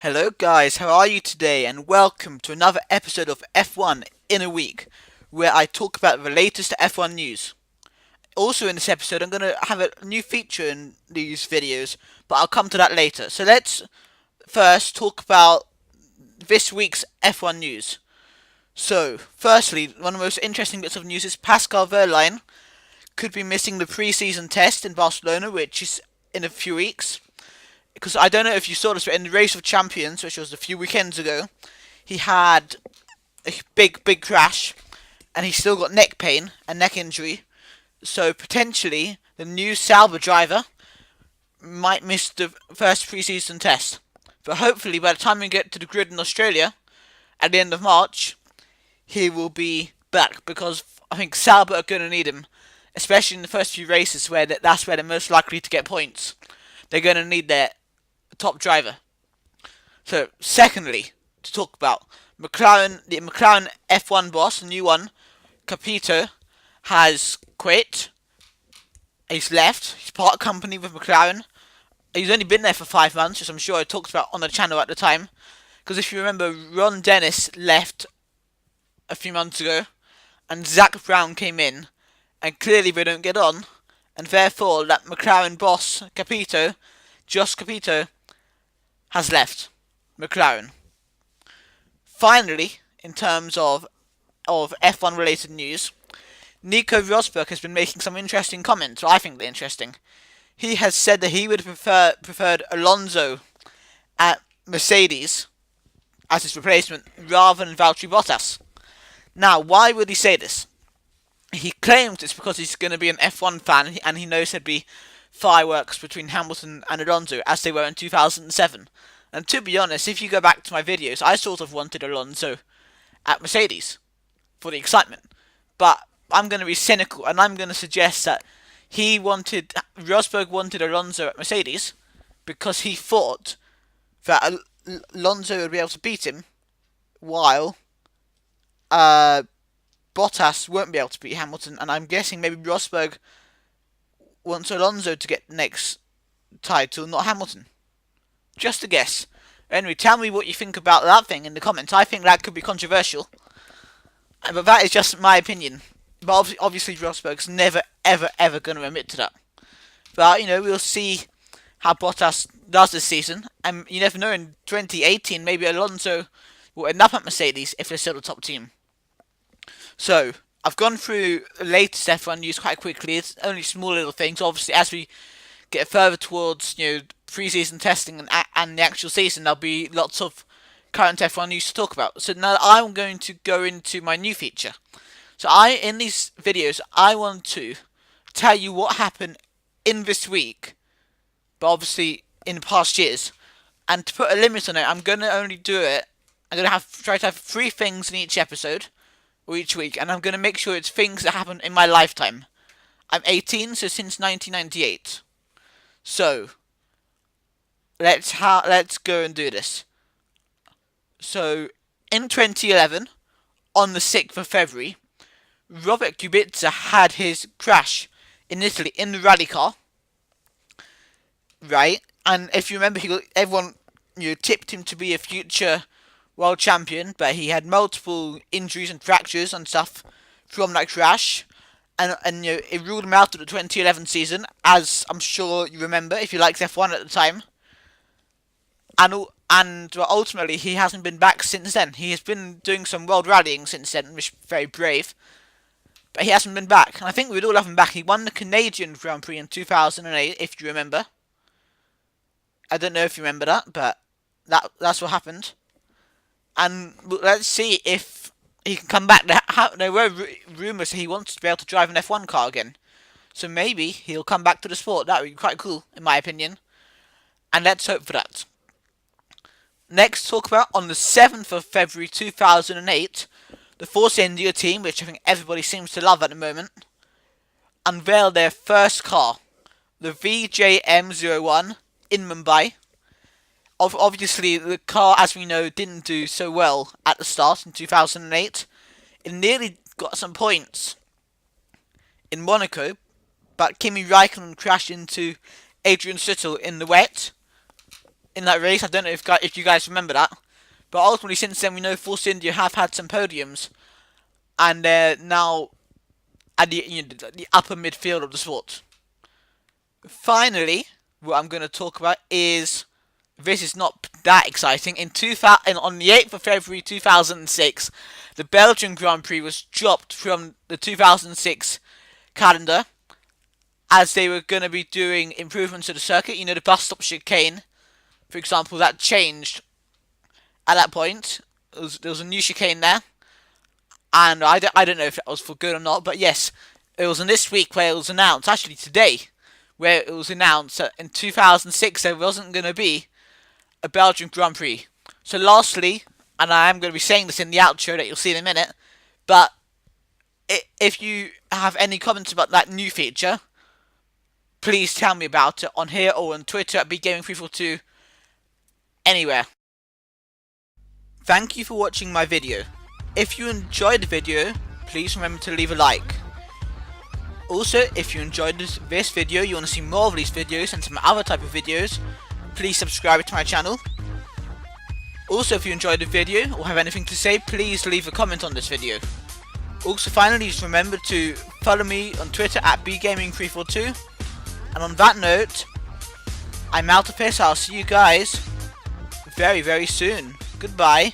Hello guys, how are you today? And welcome to another episode of F1 in a week, where I talk about the latest F1 news. Also in this episode, I'm going to have a new feature in these videos, but I'll come to that later. So let's first talk about this week's F1 news. So, firstly, one of the most interesting bits of news is Pascal Wehrlein could be missing the pre-season test in Barcelona, which is in a few weeks. Because I don't know if you saw this, but in the Race of Champions, which was a few weekends ago, he had a big crash, and he still got neck pain and neck injury. So potentially, the new Sauber driver might miss the first pre-season test. But hopefully, by the time we get to the grid in Australia, at the end of March, he will be back, because I think Sauber are going to need him, especially in the first few races where that's where they're most likely to get points. They're going to need their top driver. So, secondly, to talk about McLaren, the McLaren F1 boss, the new one, Capito, has quit. He's left. He's part company with McLaren. He's only been there for 5 months, which I'm sure I talked about on the channel at the time. Because if you remember, Ron Dennis left a few months ago, and Zach Brown came in, and clearly they don't get on, and therefore that McLaren boss, Capito, Josh Capito, has left McLaren. Finally, in terms of F1 related news, Nico Rosberg has been making some interesting comments, or I think they're interesting. He has said that he would have preferred Alonso at Mercedes as his replacement rather than Valtteri Bottas. Now, why would he say this? He claims it's because he's going to be an F1 fan and he knows there'd be fireworks between Hamilton and Alonso as they were in 2007. And to be honest, if you go back to my videos, I sort of wanted Alonso at Mercedes for the excitement. But I'm going to be cynical and I'm going to suggest that Rosberg wanted Alonso at Mercedes because he thought that Alonso would be able to beat him while Bottas won't be able to beat Hamilton, and I'm guessing maybe Rosberg wants Alonso to get the next title, not Hamilton. Just a guess. Anyway, tell me what you think about that thing in the comments. I think that could be controversial, but that is just my opinion. But obviously Rosberg's never, ever going to admit to that. But, we'll see how Bottas does this season, and you never know, in 2018, maybe Alonso will end up at Mercedes if they're still the top team. So, I've gone through the latest F1 news quite quickly. It's only small little things. Obviously, as we get further towards, pre-season testing and the actual season, there'll be lots of current F1 news to talk about. So now I'm going to go into my new feature. So in these videos, I want to tell you what happened in this week, but obviously in the past years. And to put a limit on it, I'm going to only do it, I'm going to try to have 3 things in each episode, or each week, and I'm going to make sure it's things that happen in my lifetime. I'm 18, so since 1998. So, let's go and do this. So, in 2011, on the 6th of February, Robert Kubica had his crash in Italy in the rally car. Right? And if you remember, everyone tipped him to be a future world champion, but he had multiple injuries and fractures and stuff from that crash. And it ruled him out of the 2011 season, as I'm sure you remember if you liked F1 at the time. And ultimately, he hasn't been back since then. He has been doing some world rallying since then, which is very brave. But he hasn't been back. And I think we'd all have him back. He won the Canadian Grand Prix in 2008, if you remember. I don't know if you remember that, but that's what happened. And let's see if he can come back. There were rumours he wants to be able to drive an F1 car again. So maybe he'll come back to the sport. That would be quite cool, in my opinion. And let's hope for that. Next, talk about on the 7th of February 2008, the Force India team, which I think everybody seems to love at the moment, unveiled their first car, the VJM01, in Mumbai. Obviously, the car, as we know, didn't do so well at the start in 2008. It nearly got some points in Monaco, but Kimi Raikkonen crashed into Adrian Sutil in the wet, in that race. I don't know if you guys remember that, but ultimately since then we know Force India have had some podiums, and they're now at the upper midfield of the sport. Finally, what I'm going to talk about is, this is not that exciting. On the 8th of February 2006, the Belgian Grand Prix was dropped from the 2006 calendar, as they were going to be doing improvements to the circuit. The bus stop chicane, for example, that changed at that point. There was a new chicane there, and I don't know if that was for good or not, but yes, it was in this week where it was announced, actually today, where it was announced that in 2006 there wasn't going to be a Belgian Grand Prix. So lastly, and I am going to be saying this in the outro that you'll see in a minute, but if you have any comments about that new feature, please tell me about it on here or on Twitter at BeGaming342, anywhere. Thank you for watching my video. If you enjoyed the video, please remember to leave a like. Also, if you enjoyed this video, you want to see more of these videos and some other type of videos, please subscribe to my channel. Also, if you enjoyed the video or have anything to say, please leave a comment on this video. Also, finally, just remember to follow me on Twitter at BeGaming342. And on that note, I'm out of here, so I'll see you guys very, very soon. Goodbye.